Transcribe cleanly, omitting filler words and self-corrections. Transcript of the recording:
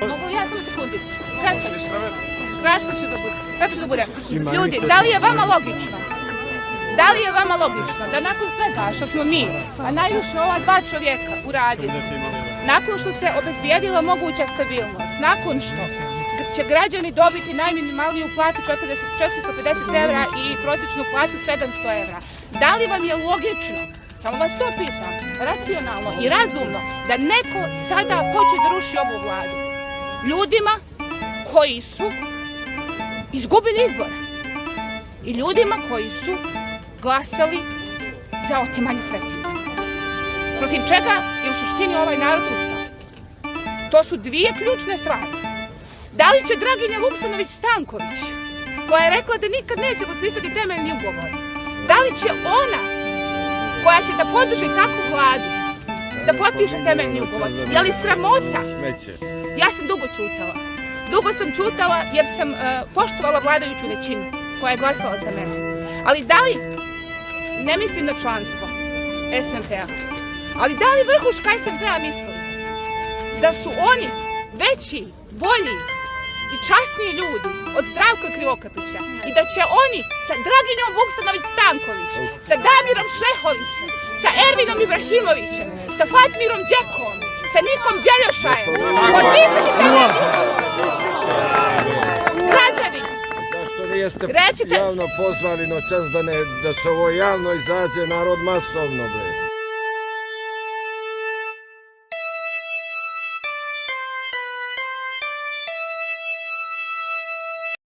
Mogu ja samo sekundicu. Kratko ću da bude. Ljudi, da li je vama logično? Da li je vama logično da nakon svega što smo mi, a najviše ova dva čovjeka uradili, nakon što se obezbijedila moguća stabilnost, nakon što će građani dobiti najminimalniju platu 450 evra i prosječnu platu 700 evra, da li vam je logično, samo vas to pitam, racionalno i razumno, da neko sada hoće da ruši ovu vladu? Ljudima koji su izgubili izbore i ljudima koji su glasali za otimanje svetinja. Protiv čega je u suštini ovaj narod ustao. To su dvije ključne stvari. Da li će Draginja Vuksanović-Stanković, koja je rekla da nikad neće potpisati temeljni ugovor, da li će ona, koja će da podrži takvu vladu, da potpiše temeljni ugovor? Je li sramota? Ja sam dugo čutala. Dugo sam čutala jer sam poštovala vladajuću većinu koja je glasala za mene. Ali da li, ne mislim na članstvo SMP-a, ali da li vrhuška SMP-a misli da su oni veći, bolji i časniji ljudi od Zdravka Krivokapića i da će oni sa Draginjom Vuksanović-Stanković, sa Damirom Šehovićem, sa Ervinom Ibrahimovićem, sa Fatmirom Đekom, sa Nikom Đeljošajem potpisati temeljni ugovor? Građani, zašto niste javno pozvali noćas da se ovo javno izađe narod masovno, bre?